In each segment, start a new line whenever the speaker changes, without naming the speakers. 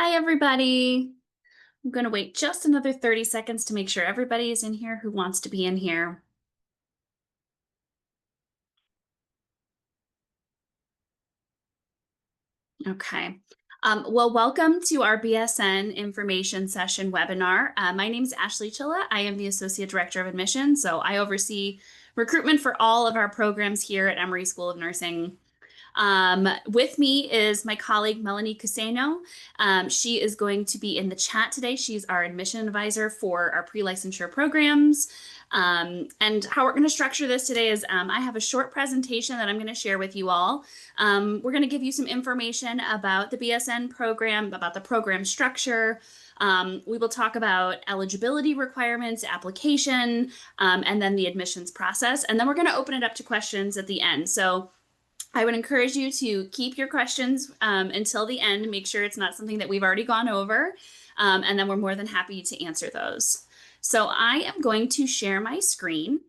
Hi, everybody. I'm going to wait just another 30 seconds to make sure everybody is in here who wants to be in here. Okay. Well, welcome to our BSN information session webinar. My name is Ashley Chilla. I am the Associate Director of Admissions, so I oversee recruitment for all of our programs here at Emory School of Nursing. With me is my colleague, Melanie Cuseno. She is going to be in the chat today. She's our admission advisor for our pre-licensure programs. And how we're going to structure this today is I have a short presentation that I'm going to share with you all. We're going to give you some information about the BSN program, about the program structure. We will talk about eligibility requirements, application, and then the admissions process. And then we're going to open it up to questions at the end. So I would encourage you to keep your questions until the end. Make sure it's not something that we've already gone over. And then we're more than happy to answer those. So I am going to share my screen.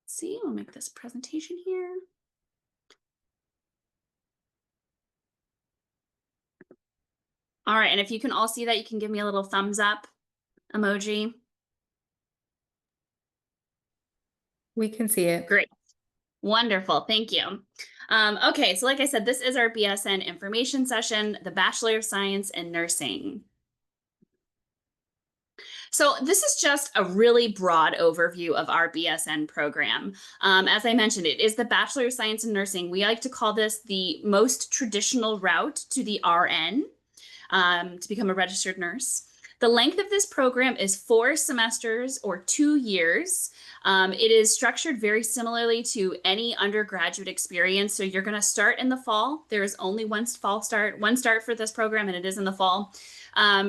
Let's see, I'll make this presentation here. All right, and if you can all see that, you can give me a little thumbs up emoji.
We can see it.
Great. Wonderful. Thank you. Okay, so like I said, this is our BSN information session, the Bachelor of Science in Nursing. So this is just a really broad overview of our BSN program. As I mentioned, it is the Bachelor of Science in Nursing. We like to call this the most traditional route to the RN, to become a registered nurse. The length of this program is 4 semesters or 2 years. It is structured very similarly to any undergraduate experience. So you're going to start in the fall. There is only one start for this program, and it is in the fall.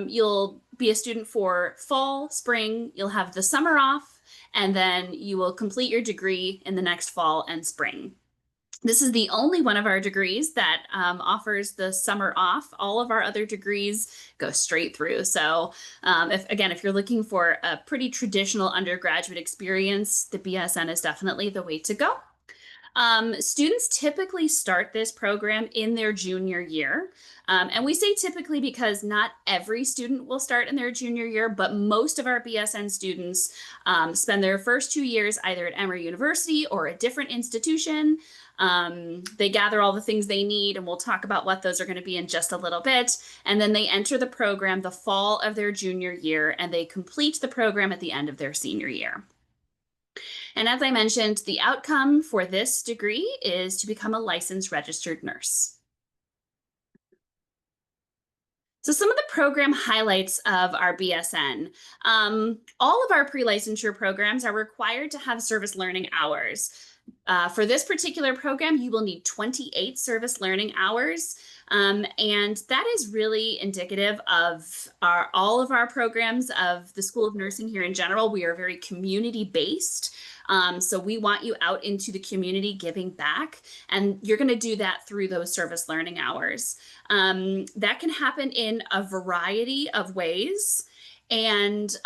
You'll be a student for fall, spring. You'll have the summer off, and then you will complete your degree in the next fall and spring. This is the only one of our degrees that offers the summer off. All of our other degrees go straight through. So if you're looking for a pretty traditional undergraduate experience, the BSN is definitely the way to go. Students typically start this program in their junior year. And we say typically because not every student will start in their junior year, but most of our BSN students spend their first 2 years either at Emory University or a different institution. They gather all the things they need, and we'll talk about what those are going to be in just a little bit. And then they enter the program the fall of their junior year, and they complete the program at the end of their senior year. And as I mentioned, the outcome for this degree is to become a licensed registered nurse. So some of the program highlights of our BSN. All of our pre-licensure programs are required to have service learning hours. For this particular program, you will need 28 service learning hours. And that is really indicative of all of our programs of the School of Nursing here in general. We are very community-based. So we want you out into the community giving back, and you're going to do that through those service learning hours. That can happen in a variety of ways. And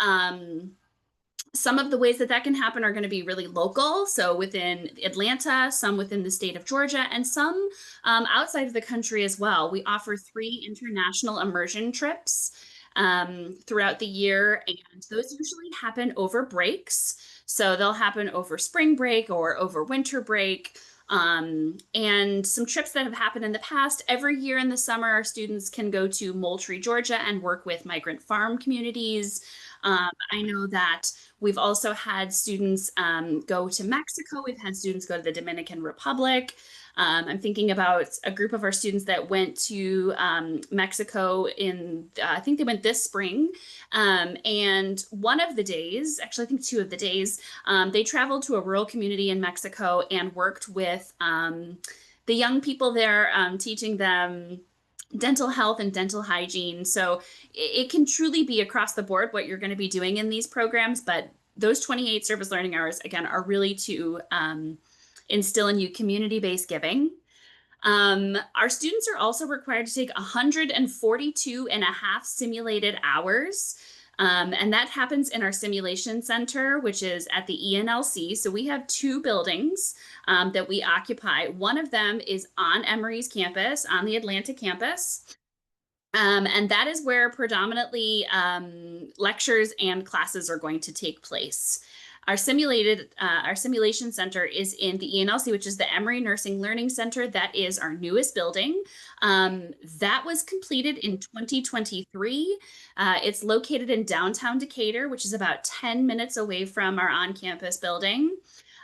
some of the ways that that can happen are going to be really local. So within Atlanta, some within the state of Georgia, and some outside of the country as well. We offer 3 international immersion trips throughout the year, and those usually happen over breaks. So they'll happen over spring break or over winter break. And some trips that have happened in the past, every year in the summer, our students can go to Moultrie, Georgia, and work with migrant farm communities. I know that we've also had students go to Mexico. We've had students go to the Dominican Republic. I'm thinking about a group of our students that went to Mexico I think they went this spring. And one of the days, actually I think 2 of the days, they traveled to a rural community in Mexico and worked with the young people there, teaching them dental health and dental hygiene. So it can truly be across the board what you're going to be doing in these programs, but those 28 service learning hours, again, are really to instill in you community-based giving. Our students are also required to take 142 and a half simulated hours. And that happens in our simulation center, which is at the ENLC. So we have two buildings that we occupy. One of them is on Emory's campus, on the Atlanta campus. And that is where predominantly lectures and classes are going to take place. Our simulation center is in the ENLC, which is the Emory Nursing Learning Center. That is our newest building. That was completed in 2023. It's located in downtown Decatur, which is about 10 minutes away from our on-campus building.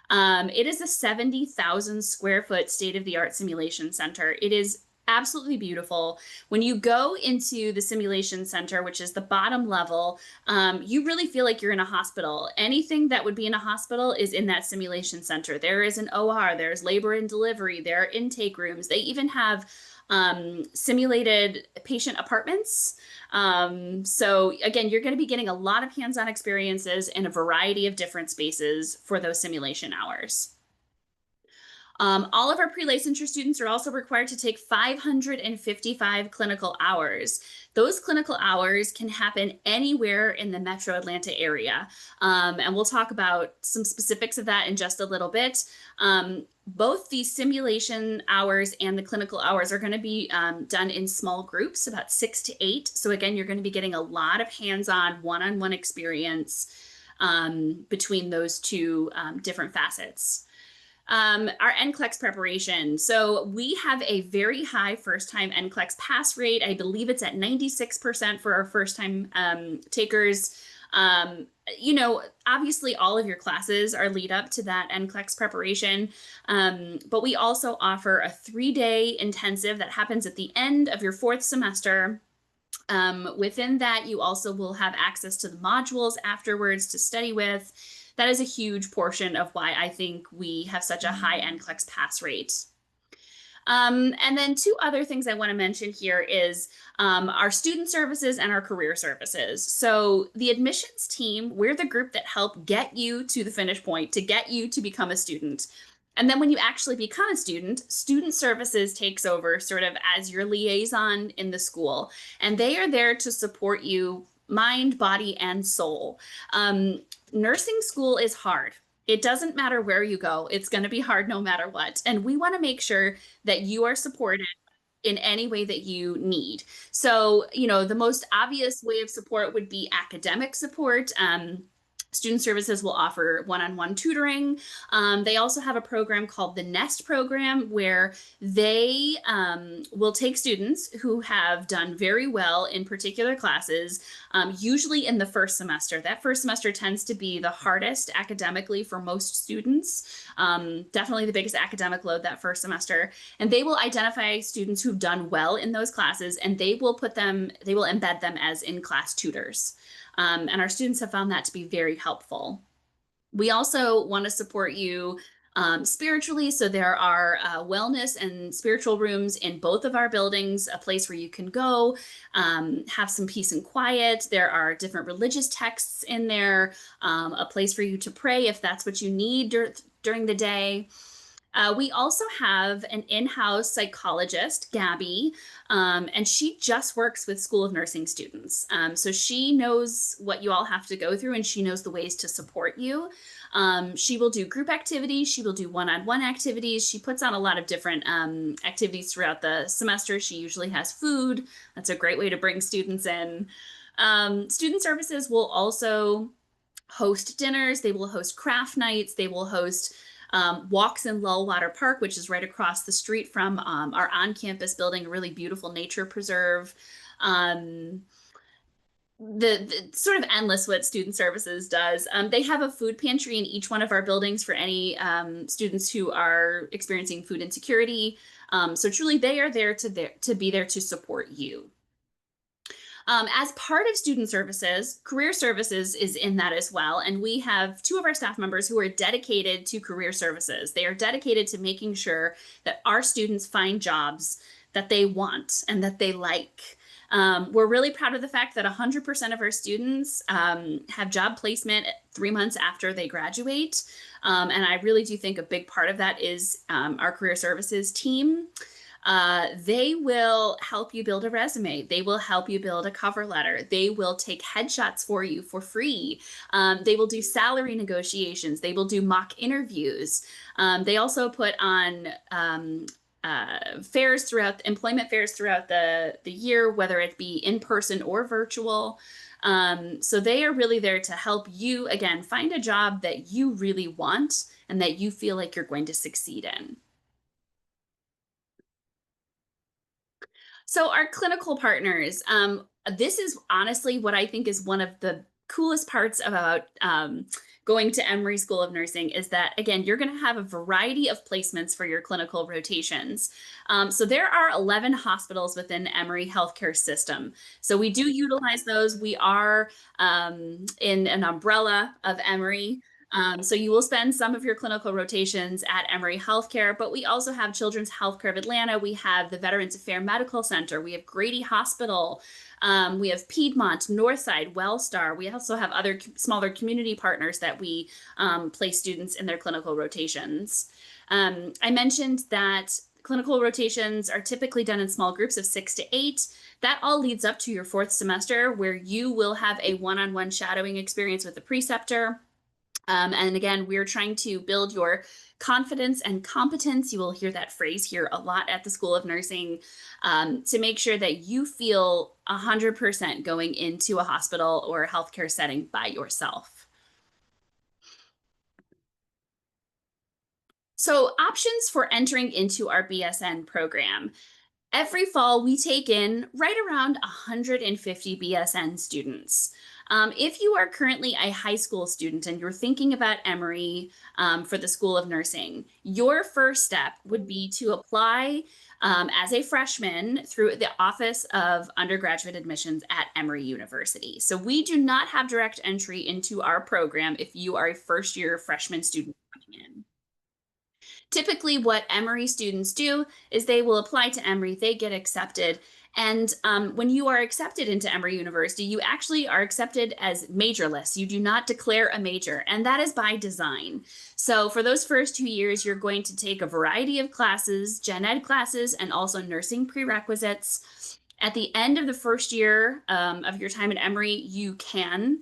It is a 70,000 square foot state-of-the-art simulation center. It is absolutely beautiful. When you go into the simulation center, which is the bottom level, you really feel like you're in a hospital. Anything that would be in a hospital is in that simulation center. There is an OR, there's labor and delivery, there are intake rooms. They even have simulated patient apartments. So again, you're going to be getting a lot of hands-on experiences in a variety of different spaces for those simulation hours. All of our pre-licensure students are also required to take 555 clinical hours. Those clinical hours can happen anywhere in the Metro Atlanta area. And we'll talk about some specifics of that in just a little bit. Both the simulation hours and the clinical hours are going to be done in small groups, about 6 to 8. So again, you're going to be getting a lot of hands-on, one-on-one experience between those two different facets. Our NCLEX preparation. So we have a very high first-time NCLEX pass rate. I believe it's at 96% for our first-time takers. You know, obviously all of your classes are lead up to that NCLEX preparation, but we also offer a 3-day intensive that happens at the end of your 4th semester. Within that, you also will have access to the modules afterwards to study with. That is a huge portion of why I think we have such a high NCLEX pass rate. And then two other things I want to mention here is our student services and our career services. So the admissions team, we're the group that help get you to the finish point, to get you to become a student. And then when you actually become a student, student services takes over sort of as your liaison in the school. And they are there to support you mind, body, and soul. Nursing school is hard. It doesn't matter where you go. It's going to be hard no matter what. And we want to make sure that you are supported in any way that you need. So, you know, the most obvious way of support would be academic support. Student services will offer one-on-one tutoring. They also have a program called the NEST program where they will take students who have done very well in particular classes, usually in the first semester. That first semester tends to be the hardest academically for most students, definitely the biggest academic load that first semester. And they will identify students who've done well in those classes, and they will embed them as in-class tutors. And our students have found that to be very helpful. We also want to support you spiritually. So there are wellness and spiritual rooms in both of our buildings, a place where you can go, have some peace and quiet. There are different religious texts in there, a place for you to pray if that's what you need during the day. We also have an in-house psychologist, Gabby, and she just works with School of Nursing students. So she knows what you all have to go through, and she knows the ways to support you. She will do group activities. She will do one-on-one activities. She puts on a lot of different activities throughout the semester. She usually has food. That's a great way to bring students in. Student services will also host dinners. They will host craft nights. They will host walks in Lullwater Park, which is right across the street from our on-campus building, a really beautiful nature preserve. The sort of endless what student services does. They have a food pantry in each one of our buildings for any students who are experiencing food insecurity. So truly they are there to be there to support you. As part of student services, career services is in that as well. And we have two of our staff members who are dedicated to career services. They are dedicated to making sure that our students find jobs that they want and that they like. We're really proud of the fact that 100% of our students have job placement 3 months after they graduate. And I really do think a big part of that is our career services team. They will help you build a resume. They will help you build a cover letter. They will take headshots for you for free. They will do salary negotiations. They will do mock interviews. They also put on fairs throughout employment fairs throughout the year, whether it be in person or virtual. So they are really there to help you, again, find a job that you really want and that you feel like you're going to succeed in. So our clinical partners, this is honestly what I think is one of the coolest parts about going to Emory School of Nursing is that, again, you're going to have a variety of placements for your clinical rotations. So there are 11 hospitals within Emory healthcare system. So we do utilize those. We are in an umbrella of Emory. So you will spend some of your clinical rotations at Emory Healthcare, but we also have Children's Healthcare of Atlanta. We have the Veterans Affairs Medical Center. We have Grady Hospital. We have Piedmont, Northside, Wellstar. We also have other smaller community partners that we place students in their clinical rotations. I mentioned that clinical rotations are typically done in small groups of 6 to 8. That all leads up to your 4th semester where you will have a one-on-one shadowing experience with the preceptor. And again, we're trying to build your confidence and competence. You will hear that phrase here a lot at the School of Nursing to make sure that you feel 100% going into a hospital or a healthcare setting by yourself. So options for entering into our BSN program. Every fall, we take in right around 150 BSN students. If you are currently a high school student and you're thinking about Emory for the School of Nursing, your first step would be to apply as a freshman through the Office of Undergraduate Admissions at Emory University. So we do not have direct entry into our program if you are a first-year freshman student coming in. Typically, what Emory students do is they will apply to Emory, they get accepted. And when you are accepted into Emory University, you actually are accepted as majorless. You do not declare a major, and that is by design. So for those first 2 years, you're going to take a variety of classes, gen ed classes, and also nursing prerequisites. At the end of the first year of your time at Emory, you can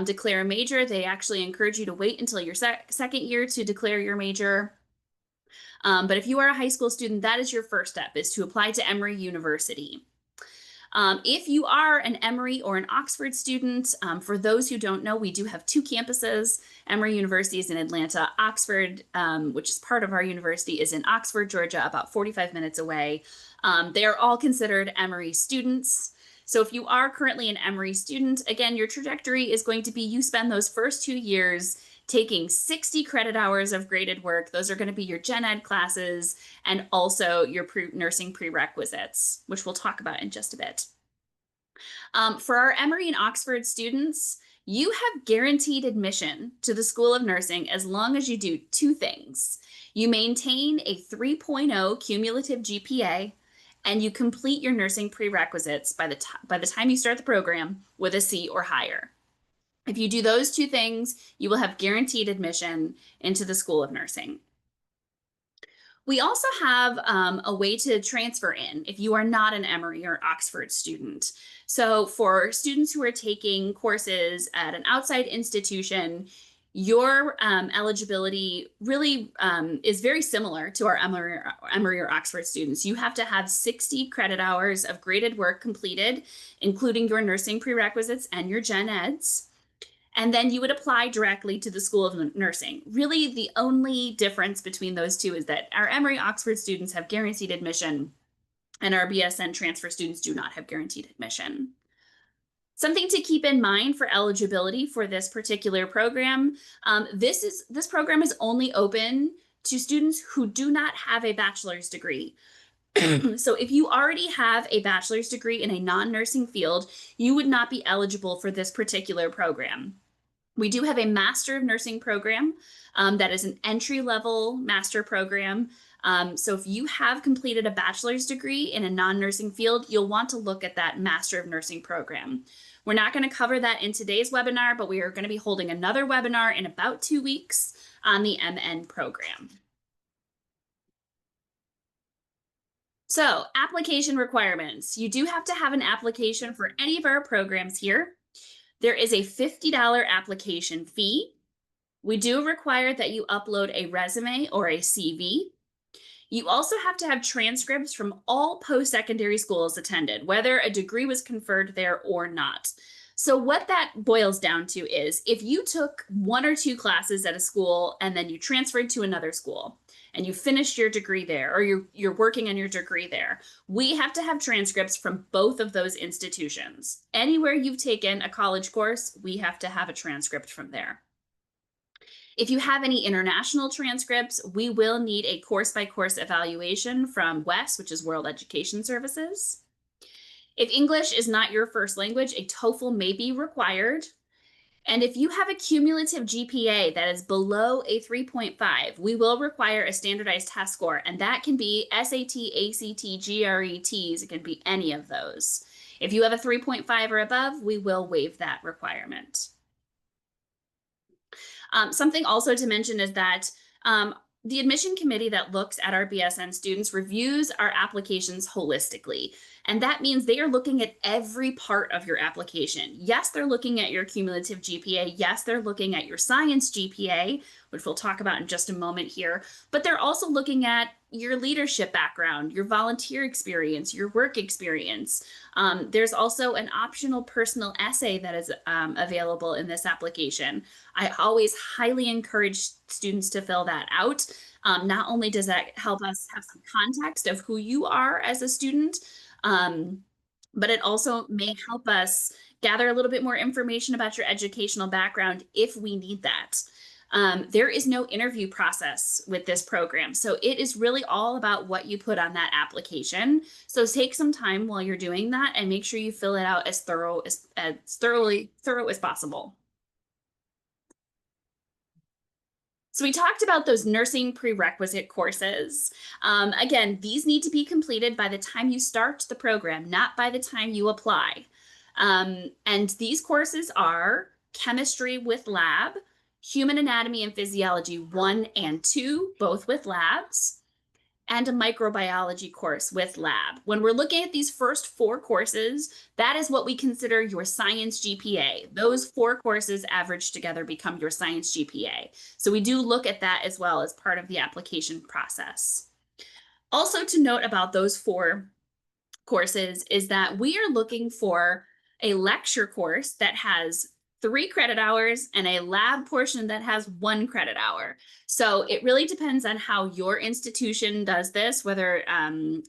declare a major. They actually encourage you to wait until your second year to declare your major. But if you are a high school student, that is your first step, is to apply to Emory University. If you are an Emory or an Oxford student, for those who don't know, we do have 2 campuses. Emory University is in Atlanta. Oxford, which is part of our university, is in Oxford, Georgia, about 45 minutes away. They are all considered Emory students. So if you are currently an Emory student, again, your trajectory is going to be you spend those first 2 years taking 60 credit hours of graded work. Those are going to be your gen ed classes and also your nursing prerequisites, which we'll talk about in just a bit. For our Emory and Oxford students, you have guaranteed admission to the School of Nursing as long as you do 2 things. You maintain a 3.0 cumulative GPA, and you complete your nursing prerequisites by the time you start the program with a C or higher. If you do those 2 things, you will have guaranteed admission into the School of Nursing. We also have a way to transfer in if you are not an Emory or Oxford student. So for students who are taking courses at an outside institution, your eligibility really is very similar to our Emory or Oxford students. You have to have 60 credit hours of graded work completed, including your nursing prerequisites and your gen eds. And then you would apply directly to the School of Nursing. Really, the only difference between those two is that our Emory Oxford students have guaranteed admission, and our BSN transfer students do not have guaranteed admission. Something to keep in mind for eligibility for this particular program, this program is only open to students who do not have a bachelor's degree. So if you already have a bachelor's degree in a non-nursing field, you would not be eligible for this particular program. We do have a Master of Nursing program that is an entry-level master program. So if you have completed a bachelor's degree in a non-nursing field, you'll want to look at that Master of Nursing program. We're not going to cover that in today's webinar, but we are going to be holding another webinar in about 2 weeks on the MN program. So, application requirements. You do have to have an application for any of our programs here. There is a $50 application fee. We do require that you upload a resume or a CV. You also have to have transcripts from all post secondary schools attended, whether a degree was conferred there or not. So, what that boils down to is if you took one or two classes at a school and then you transferred to another school and you finished your degree there or you're working on your degree there, we have to have transcripts from both of those institutions. Anywhere you've taken a college course, we have to have a transcript from there. If you have any international transcripts, we will need a course by course evaluation from WES, which is World Education Services. If English is not your first language, a TOEFL may be required. And if you have a cumulative GPA that is below a 3.5, we will require a standardized test score, and that can be SAT, ACT, GRETs. It can be any of those. If you have a 3.5 or above, we will waive that requirement. Something also to mention is that the admission committee that looks at our BSN students reviews our applications holistically. And that means they are looking at every part of your application. Yes, they're looking at your cumulative GPA. Yes, they're looking at your science GPA, which we'll talk about in just a moment here. But they're also looking at your leadership background, your volunteer experience, your work experience. There's also an optional personal essay that is available in this application. I always highly encourage students to fill that out. Not only does that help us have some context of who you are as a student, but it also may help us gather a little bit more information about your educational background if we need that. There is no interview process with this program. So it is really all about what you put on that application. So take some time while you're doing that and make sure you fill it out as thorough as possible. So we talked about those nursing prerequisite courses. Again, these need to be completed by the time you start the program, not by the time you apply. And these courses are chemistry with lab, human anatomy and physiology 1 and 2, both with labs, and a microbiology course with lab. When we're looking at these first 4 courses, that is what we consider your science GPA. Those 4 courses averaged together become your science GPA. So we do look at that as well as part of the application process. Also to note about those 4 courses is that we are looking for a lecture course that has 3 credit hours and a lab portion that has 1 credit hour. So it really depends on how your institution does this, whether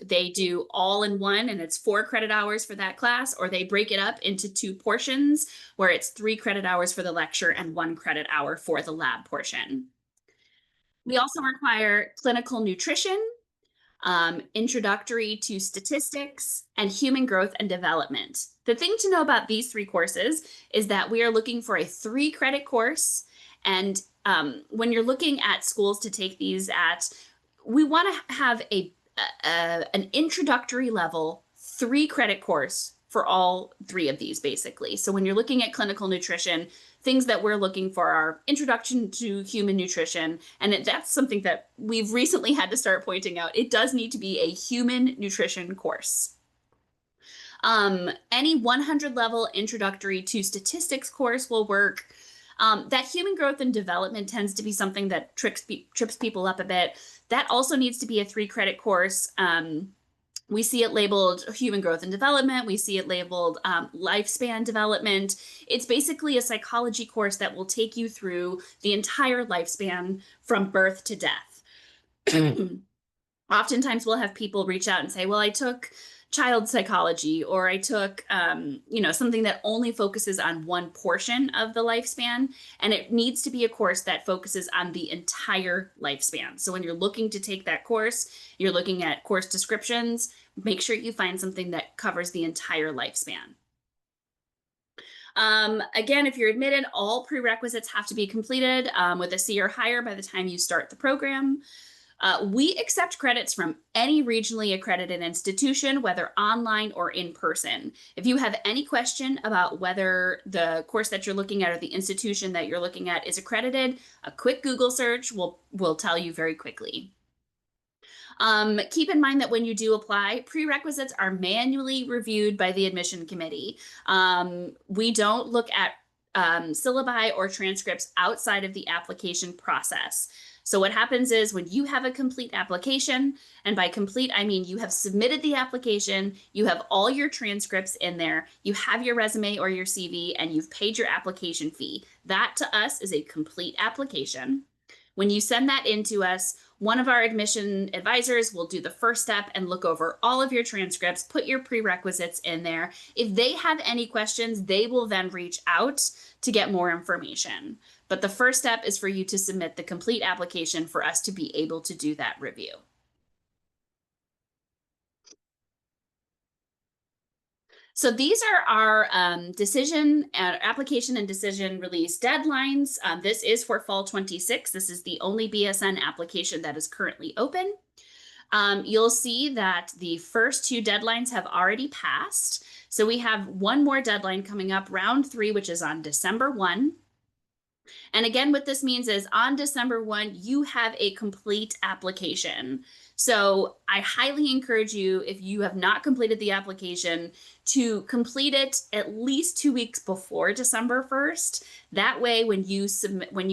they do all in one and it's 4 credit hours for that class, or they break it up into 2 portions where it's 3 credit hours for the lecture and 1 credit hour for the lab portion. We also require clinical nutrition, introductory to statistics, and human growth and development. The thing to know about these 3 courses is that we are looking for a 3 credit course. And when you're looking at schools to take these at, we want to have an introductory level 3 credit course for all 3 of these, basically. So when you're looking at clinical nutrition, things that we're looking for are introduction to human nutrition. And that's something that we've recently had to start pointing out. It does need to be a human nutrition course. Any 100 level introductory to statistics course will work. That human growth and development tends to be something that trips people up a bit. That also needs to be a 3 credit course. We see it labeled human growth and development. We see it labeled lifespan development. It's basically a psychology course that will take you through the entire lifespan from birth to death. Oftentimes we'll have people reach out and say, well, I took child psychology, or I took, something that only focuses on one portion of the lifespan. And it needs to be a course that focuses on the entire lifespan. So when you're looking to take that course, you're looking at course descriptions, make sure you find something that covers the entire lifespan. Again, if you're admitted, all prerequisites have to be completed with a C or higher by the time you start the program. We accept credits from any regionally accredited institution, whether online or in person. If you have any question about whether the course that you're looking at or the institution that you're looking at is accredited, a quick Google search will tell you very quickly. Keep in mind that when you do apply, prerequisites are manually reviewed by the admission committee. We don't look at syllabi or transcripts outside of the application process. So what happens is when you have a complete application, and by complete, I mean you have submitted the application, you have all your transcripts in there, you have your resume or your CV, and you've paid your application fee. That to us is a complete application. When you send that in to us, one of our admission advisors will do the first step and look over all of your transcripts, put your prerequisites in there. If they have any questions, they will then reach out to get more information. But the first step is for you to submit the complete application for us to be able to do that review. So these are our application and decision release deadlines. This is for fall 26. This is the only BSN application that is currently open. You'll see that the first two deadlines have already passed. So we have one more deadline coming up, round 3, which is on December 1. And again, what this means is on December 1, you have a complete application. So I highly encourage you, if you have not completed the application, to complete it at least 2 weeks before December 1st. That way, when you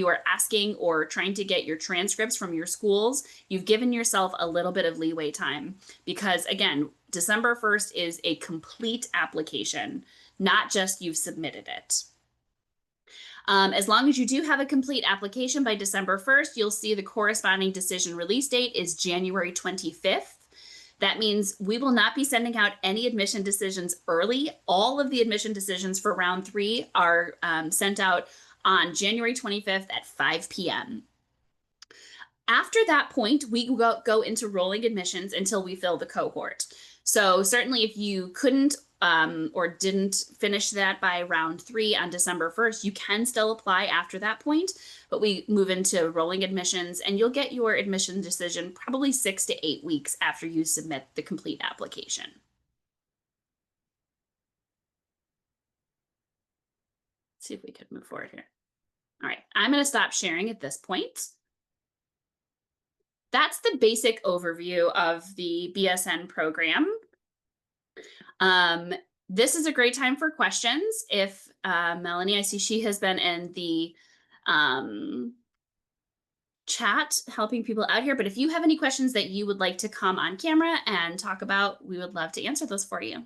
are asking or trying to get your transcripts from your schools, you've given yourself a little bit of leeway time. Because again, December 1st is a complete application, not just you've submitted it. As long as you do have a complete application by December 1st, you'll see the corresponding decision release date is January 25th. That means we will not be sending out any admission decisions early. All of the admission decisions for round 3 are sent out on January 25th at 5 p.m. After that point, we go into rolling admissions until we fill the cohort. So certainly if you couldn't or didn't finish that by round 3 on December 1st, you can still apply after that point, but we move into rolling admissions and you'll get your admission decision probably 6 to 8 weeks after you submit the complete application. Let's see if we could move forward here. All right, I'm going to stop sharing at this point. That's the basic overview of the BSN program. This is a great time for questions. If Melanie, I see she has been in the chat helping people out here, but if you have any questions that you would like to come on camera and talk about, we would love to answer those for you.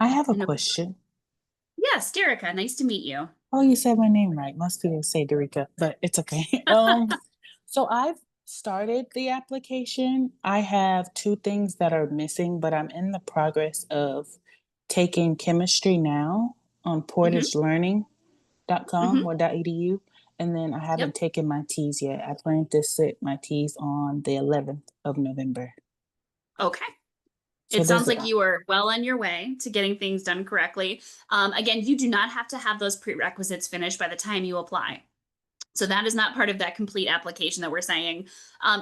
I have a
No-
question.
Yes, Derica, nice to meet you.
Oh, you said my name right. Most people say Derica, but it's okay. So I've started the application. I have 2 things that are missing, but I'm in the progress of taking chemistry now on portagelearning.com or .edu. And then I haven't
Yep.
taken my T's yet. I plan to sit my T's on the 11th of November.
Okay.
So
It sounds
those
like you are well on your way to getting things done correctly. Again, you do not have to have those prerequisites finished by the time you apply. So that is not part of that complete application that we're saying.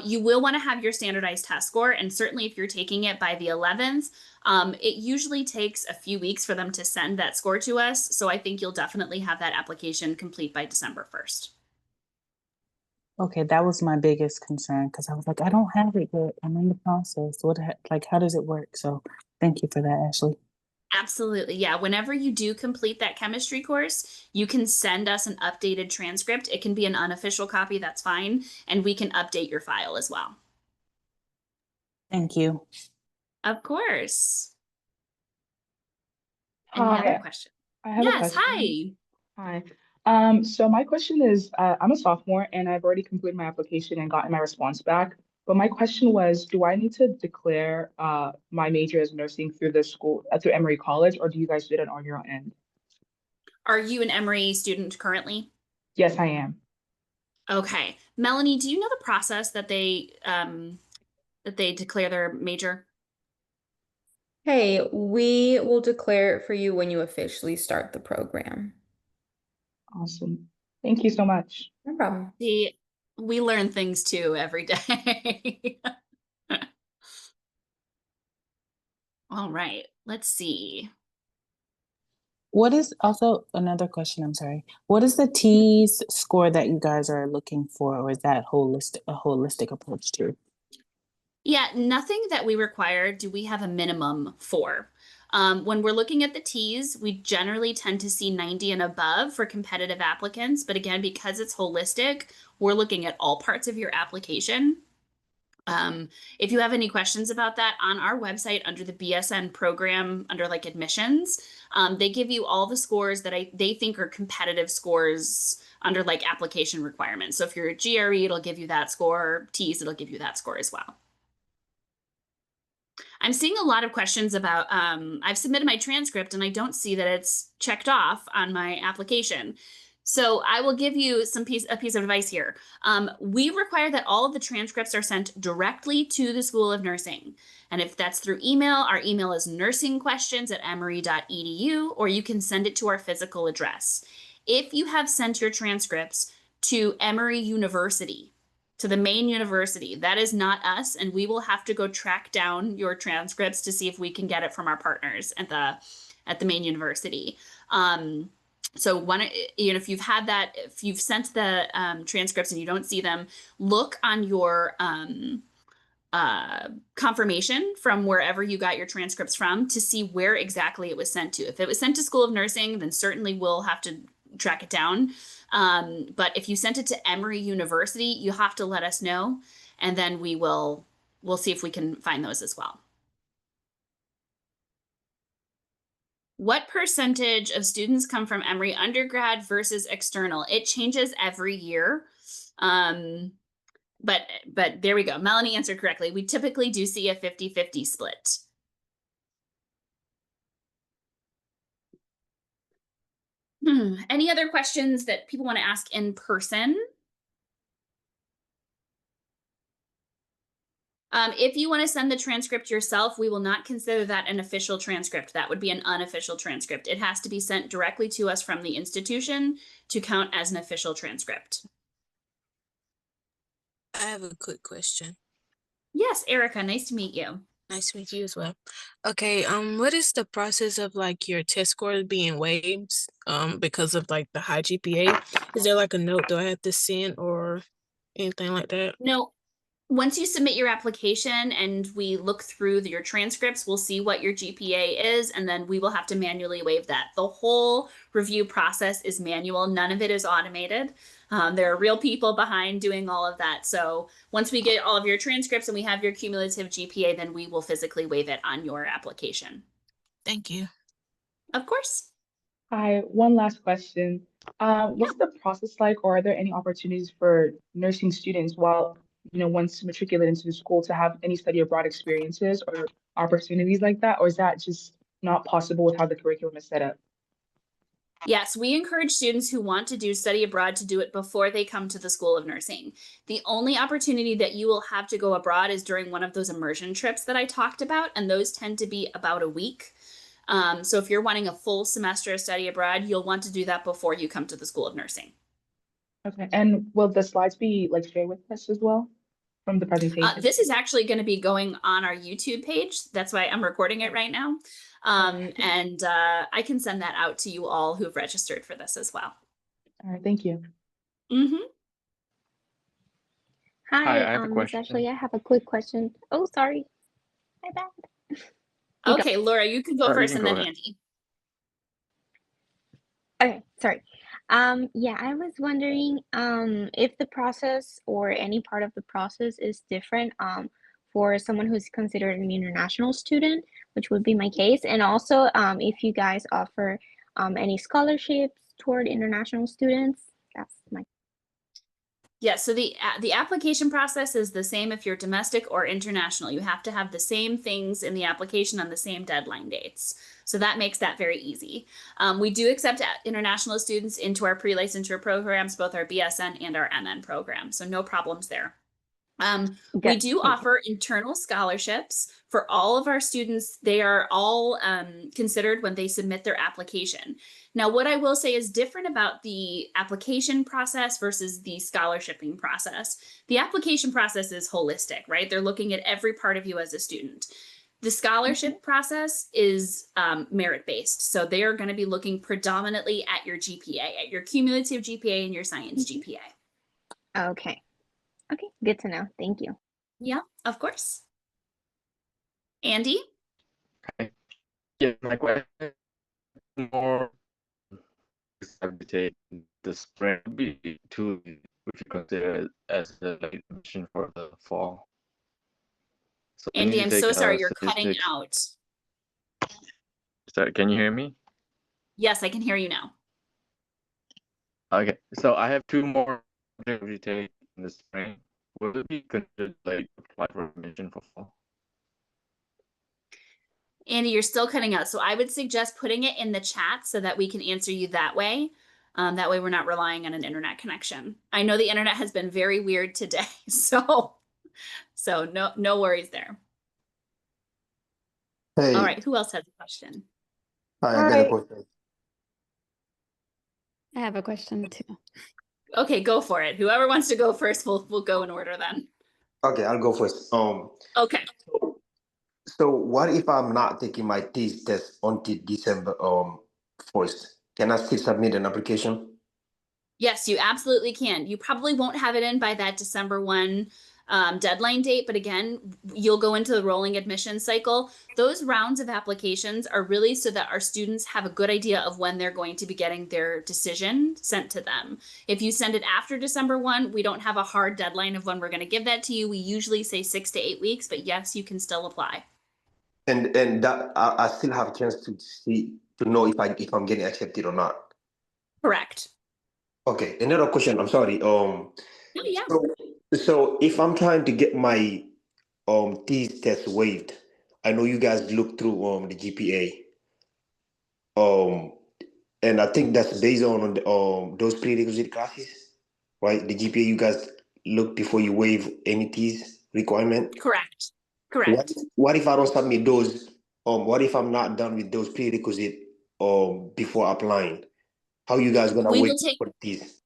You will want to have your standardized test score. And certainly if you're taking it by the 11th, it usually takes a few weeks for them to send that score to us. So I think you'll definitely have that application complete by December 1st.
Okay, that was my biggest concern because I was like, I don't have it yet. I'm in the process. How does it work? So thank you for that, Ashley.
Absolutely. Yeah. Whenever you do complete that chemistry course, you can send us an updated transcript. It can be an unofficial copy, that's fine. And we can update your file as well.
Thank you.
Of course. And you have
Hi,
a question.
I have a
Yes.
question.
Hi.
Hi. So my question is, I'm a sophomore and I've already completed my application and gotten my response back. But my question was, do I need to declare my major as nursing through the school, through Emory College, or do you guys do it on your end?
Are you an Emory student currently?
Yes, I am.
Okay. Melanie, do you know the process that they declare their major?
Hey, we will declare it for you when you officially start the program.
Awesome. Thank you so much.
No problem.
We learn things too every day. All right, let's see.
What is also another question? I'm sorry. What is the T's score that you guys are looking for, or is that a holistic approach to?
Yeah, nothing that we require do we have a minimum for. When we're looking at the T's, we generally tend to see 90 and above for competitive applicants. But again, because it's holistic, we're looking at all parts of your application. If you have any questions about that, on our website under the BSN program, under like admissions, they give you all the scores that they think are competitive scores under like application requirements. So if you're a GRE, it'll give you that score. T's, it'll give you that score as well. I'm seeing a lot of questions about, I've submitted my transcript and I don't see that it's checked off on my application. So I will give you a piece of advice here. We require that all of the transcripts are sent directly to the School of Nursing. And if that's through email, our email is nursingquestions@emory.edu, or you can send it to our physical address. If you have sent your transcripts to Emory University, to the main university, that is not us, and we will have to go track down your transcripts to see if we can get it from our partners at the main university. So if you've had that, if you've sent the transcripts and you don't see them, look on your confirmation from wherever you got your transcripts from to see where exactly it was sent to. If it was sent to School of Nursing, then certainly we'll have to track it down. But if you sent it to Emory University, you have to let us know, and then we'll see if we can find those as well. What percentage of students come from Emory undergrad versus external? It changes every year. But there we go. Melanie answered correctly. We typically do see a 50-50 split. Any other questions that people want to ask in person? If you want to send the transcript yourself, we will not consider that an official transcript. That would be an unofficial transcript. It has to be sent directly to us from the institution to count as an official transcript.
I have a quick question.
Yes, Erica, nice to meet you.
Nice to meet you as well. Okay, what is the process of like your test scores being waived because of like the high GPA? Is there like a note do I have to send or anything like that?
No, once you submit your application and we look through your transcripts, we'll see what your GPA is, and then we will have to manually waive that. The whole review process is manual. None of it is automated. There are real people behind doing all of that. So once we get all of your transcripts and we have your cumulative GPA, then we will physically waive it on your application.
Thank you.
Of course.
Hi, one last question. What's the process like, or are there any opportunities for nursing students while, once matriculated into the school to have any study abroad experiences or opportunities like that? Or is that just not possible with how the curriculum is set up?
Yes, we encourage students who want to do study abroad to do it before they come to the School of Nursing. The only opportunity that you will have to go abroad is during one of those immersion trips that I talked about, and those tend to be about a week. So if you're wanting a full semester of study abroad, you'll want to do that before you come to the School of Nursing.
Okay, and will the slides be like shared with us as well from the presentation?
This is actually going to be going on our YouTube page. That's why I'm recording it right now. And I can send that out to you all who've registered for this as well.
All right, thank you.
Hi,
I have a
Miss
question.
Ashley, I have a quick question. Oh, sorry. My bad.
Okay, Laura, you can go first and then Andy.
Okay, sorry. Yeah, I was wondering if the process or any part of the process is different for someone who's considered an international student, which would be my case, and also if you guys offer any scholarships toward international students. That's my.
Yeah, so the application process is the same if you're domestic or international. You have to have the same things in the application on the same deadline dates. So that makes that very easy. We do accept international students into our pre-licensure programs, both our BSN and our MN program. So no problems there. We do offer internal scholarships for all of our students. They are all considered when they submit their application. Now, what I will say is different about the application process versus the scholarshiping process. The application process is holistic, right? They're looking at every part of you as a student. The scholarship process is merit-based. So they are going to be looking predominantly at your GPA, at your cumulative GPA and your science GPA.
Okay. Okay, good to know. Thank you.
Yeah, of course. Andy?
Yeah, my question is more take the spring would be too if you consider it as the like, admission for the fall. So I need
Andy,
to
I'm
take
so sorry, you're cutting
statistics.
out.
Sorry, can you hear me?
Yes, I can hear you now.
Okay, so I have two more to take in the spring. Will it be considered like apply for admission for fall?
Andy, you're still cutting out. So I would suggest putting it in the chat so that we can answer you that way. That way we're not relying on an internet connection. I know the internet has been very weird today. So no worries there.
Hey,
All right, who else has a question?
hi, I got a
Hi.
question.
I have a question too.
Okay, go for it. Whoever wants to go first, we'll go in order then.
Okay, I'll go first.
Okay.
So what if I'm not taking my TEAS test until December 1st? Can I still submit an application?
Yes, you absolutely can. You probably won't have it in by that December 1 deadline date, but again, you'll go into the rolling admission cycle. Those rounds of applications are really so that our students have a good idea of when they're going to be getting their decision sent to them. If you send it after December 1, we don't have a hard deadline of when we're going to give that to you. We usually say 6 to 8 weeks, but yes, you can still apply.
And that I still have a chance to know if I'm getting accepted or not.
Correct.
Okay, another question. I'm sorry.
Oh, yeah.
So if I'm trying to get my TEAS test waived, I know you guys look through the GPA. And I think that's based on those prerequisite classes, right? The GPA you guys look before you waive any TEAS requirement.
Correct. Correct.
What if I don't submit those? What if I'm not done with those prerequisite before applying? How you guys gonna
We
wait
will take
for TEAS?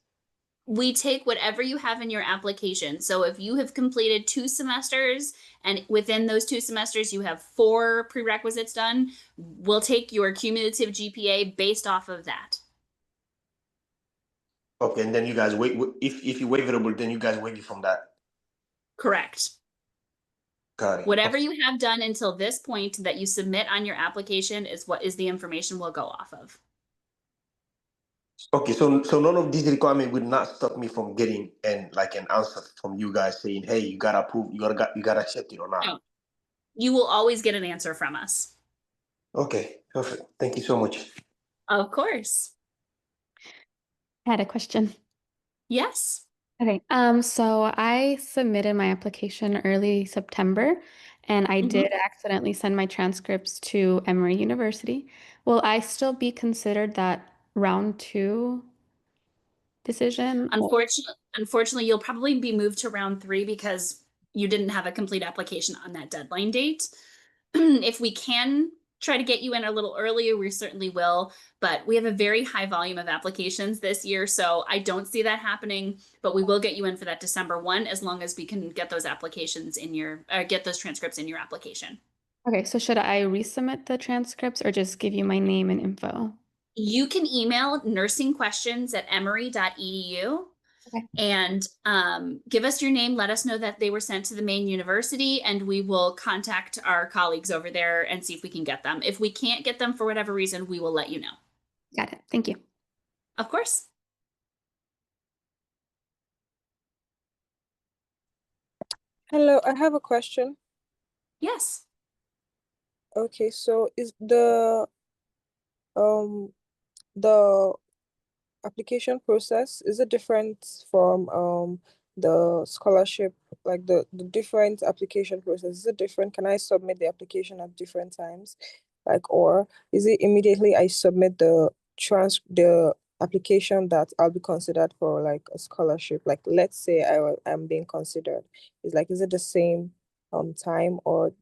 we take whatever you have in your application. So if you have completed 2 semesters and within those 2 semesters you have 4 prerequisites done, we'll take your cumulative GPA based off of that.
Okay, and then you guys wait. If you waivable, then you guys waive it from that.
Correct.
Got it.
Whatever you have done until this point that you submit on your application is what is the information we'll go off of.
Okay, so none of these requirements will not stop me from getting an answer from you guys saying, "Hey, you gotta approve, you gotta accept it or not."
No. You will always get an answer from us.
Okay, perfect. Thank you so much.
Of course.
I had a question.
Yes.
Okay. So I submitted my application early September, and I did accidentally send my transcripts to Emory University. Will I still be considered that round 2 decision?
Unfortunately, you'll probably be moved to round 3 because you didn't have a complete application on that deadline date. If we can try to get you in a little earlier, we certainly will, but we have a very high volume of applications this year, so I don't see that happening, but we will get you in for that December 1 as long as we can get those applications in your, get those transcripts in your application.
Okay, so should I resubmit the transcripts or just give you my name and info?
You can email nursingquestions@emory.edu.
Okay.
And give us your name, let us know that they were sent to the main university, and we will contact our colleagues over there and see if we can get them. If we can't get them for whatever reason, we will let you know.
Got it. Thank you.
Of course.
Hello, I have a question.
Yes.
Okay, so is the application process, is it different from the scholarship, like the different application process? Is it different? Can I submit the application at different times? Like, or is it immediately I submit the application that I'll be considered for like a scholarship? Like, let's say I'm being considered. Is it the same time or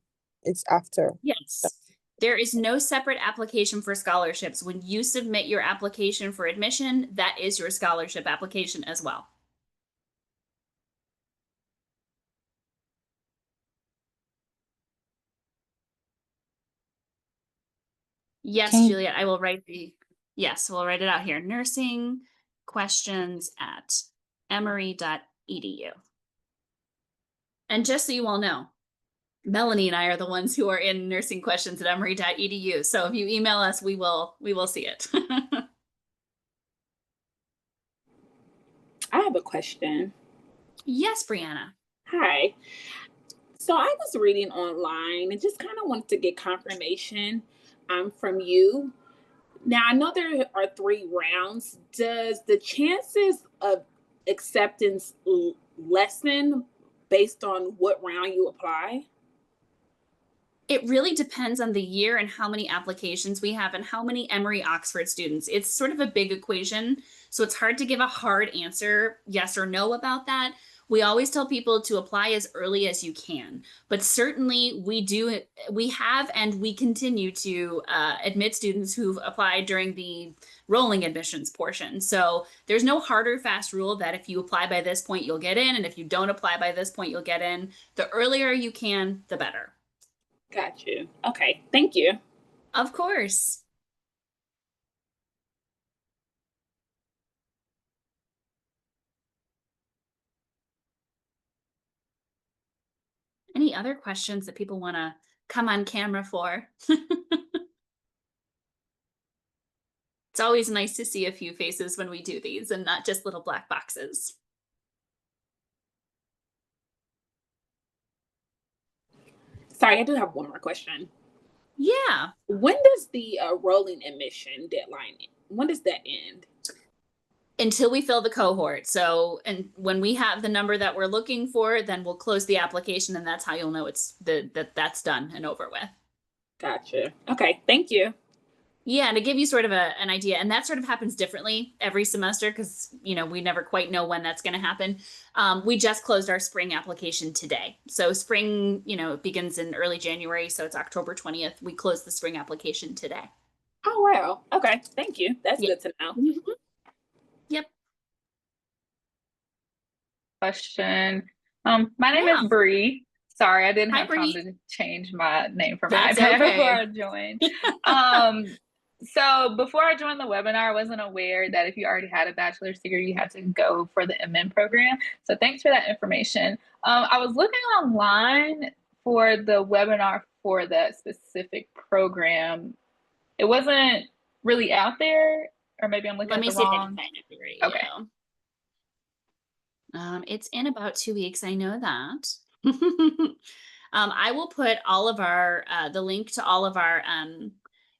it's after?
Yes. There is no separate application for scholarships. When you submit your application for admission, that is your scholarship application as well. Yes,
Can
Juliet, I will write yes, we'll write it out here. Nursing questions at emory.edu. And just so you all know, Melanie and I are the ones who are in nursing questions at emory.edu. So if you email us, we will see it.
I have a question.
Yes, Brianna.
Hi. So I was reading online and just kind of wanted to get confirmation from you. Now I know there are 3 rounds. Does the chances of acceptance lessen based on what round you apply?
It really depends on the year and how many applications we have and how many Emory Oxford students. It's sort of a big equation, so it's hard to give a hard answer, yes or no, about that. We always tell people to apply as early as you can, but certainly we have and we continue to admit students who've applied during the rolling admissions portion. So there's no hard or fast rule that if you apply by this point, you'll get in, and if you don't apply by this point, you'll get in. The earlier you can, the better.
Got you. Okay, thank you.
Of course. Any other questions that people want to come on camera for? It's always nice to see a few faces when we do these and not just little black boxes.
Sorry, I do have one more question.
Yeah.
When does the rolling admission deadline end? When does that end?
Until we fill the cohort. So, and when we have the number that we're looking for, then we'll close the application, and that's how you'll know that's done and over with.
Gotcha. Okay, thank you.
Yeah, and to give you sort of an idea, and that sort of happens differently every semester because, we never quite know when that's going to happen. We just closed our spring application today. So spring, it begins in early January, so it's October 20th. We closed the spring application today.
Oh, wow. Okay, thank you. That's good to know.
Mm-hmm. Yep.
Question. My name is Bree. Sorry, I didn't
Hi,
have
Bree.
time to change my name from
That's
iPad
okay.
before I joined. So before I joined the webinar, I wasn't aware that if you already had a bachelor's degree, you had to go for the MN program. So thanks for that information. I was looking online for the webinar for that specific program. It wasn't really out there, or maybe I'm looking at the wrong.
Let me see if I can find it for you.
Okay.
It's in about 2 weeks. I know that. I will put all of our the link to all of our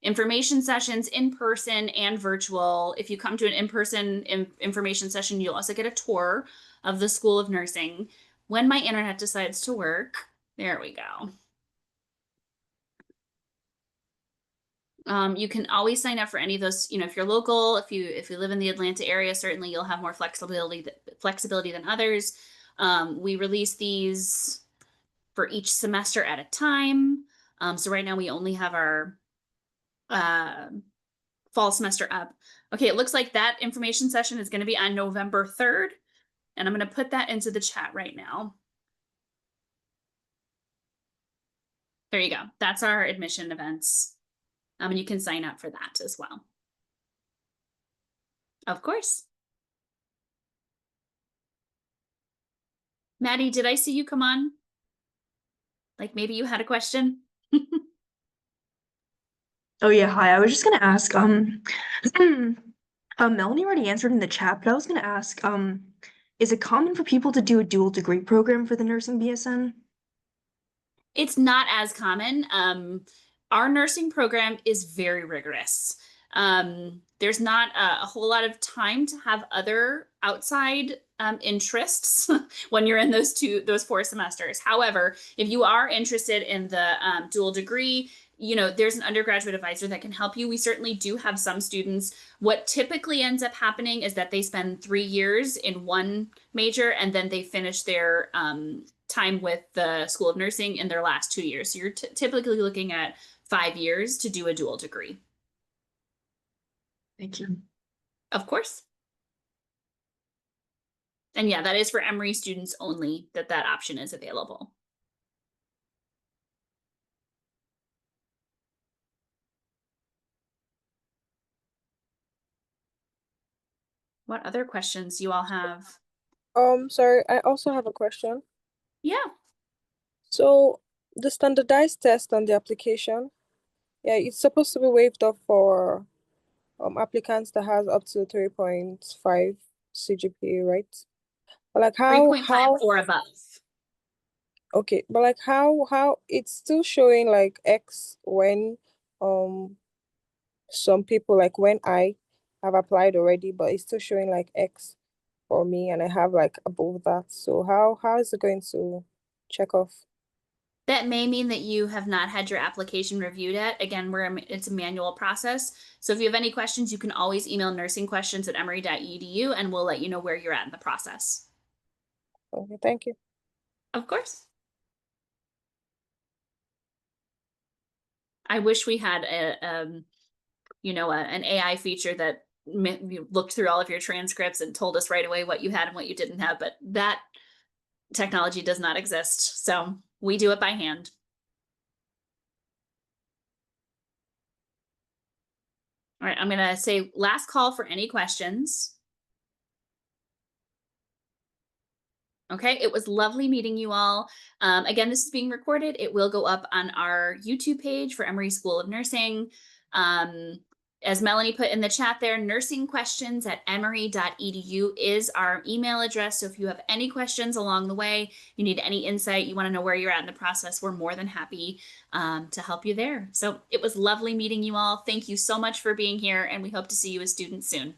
information sessions in person and virtual. If you come to an in-person information session, you'll also get a tour of the School of Nursing. When my internet decides to work, there we go. You can always sign up for any of those. If you're local, if you live in the Atlanta area, certainly you'll have more flexibility than others. We release these for each semester at a time. So right now we only have our fall semester up. Okay, it looks like that information session is going to be on November 3rd, and I'm going to put that into the chat right now. There you go. That's our admission events. And you can sign up for that as well. Of course. Maddie, did I see you come on? Like maybe you had a question?
Oh yeah, hi. I was just gonna ask, Melanie already answered in the chat, but I was gonna ask, is it common for people to do a dual degree program for the nursing BSN?
It's not as common. Our nursing program is very rigorous. There's not a whole lot of time to have other outside interests when you're in those 4 semesters. However, if you are interested in the dual degree, there's an undergraduate advisor that can help you. We certainly do have some students. What typically ends up happening is that they spend 3 years in one major and then they finish their time with the School of Nursing in their last 2 years. So you're typically looking at 5 years to do a dual degree.
Thank you.
Of course. And yeah, that is for Emory students only that option is available. what other questions you all have?
Sorry, I also have a question.
Yeah.
So the standardized test on the application, yeah, it's supposed to be waived off for applicants that has up to 3.5 CGPA, right? But like
3.5 or above.
okay, but like how it's still showing like X when some people, like when I have applied already, but it's still showing like X for me and I have like above that. So how is it going to check off?
That may mean that you have not had your application reviewed yet. Again, it's a manual process. So if you have any questions, you can always email nursingquestions@emory.edu and we'll let you know where you're at in the process.
Okay, thank you.
Of course. I wish we had an AI feature that looked through all of your transcripts and told us right away what you had and what you didn't have, but that technology does not exist. So we do it by hand. All right, I'm going to say last call for any questions. Okay, it was lovely meeting you all. Again, this is being recorded. It will go up on our YouTube page for Emory School of Nursing. As Melanie put in the chat there, nursingquestions@emory.edu is our email address. So if you have any questions along the way, you need any insight, you want to know where you're at in the process, we're more than happy to help you there. So it was lovely meeting you all. Thank you so much for being here, and we hope to see you as students soon.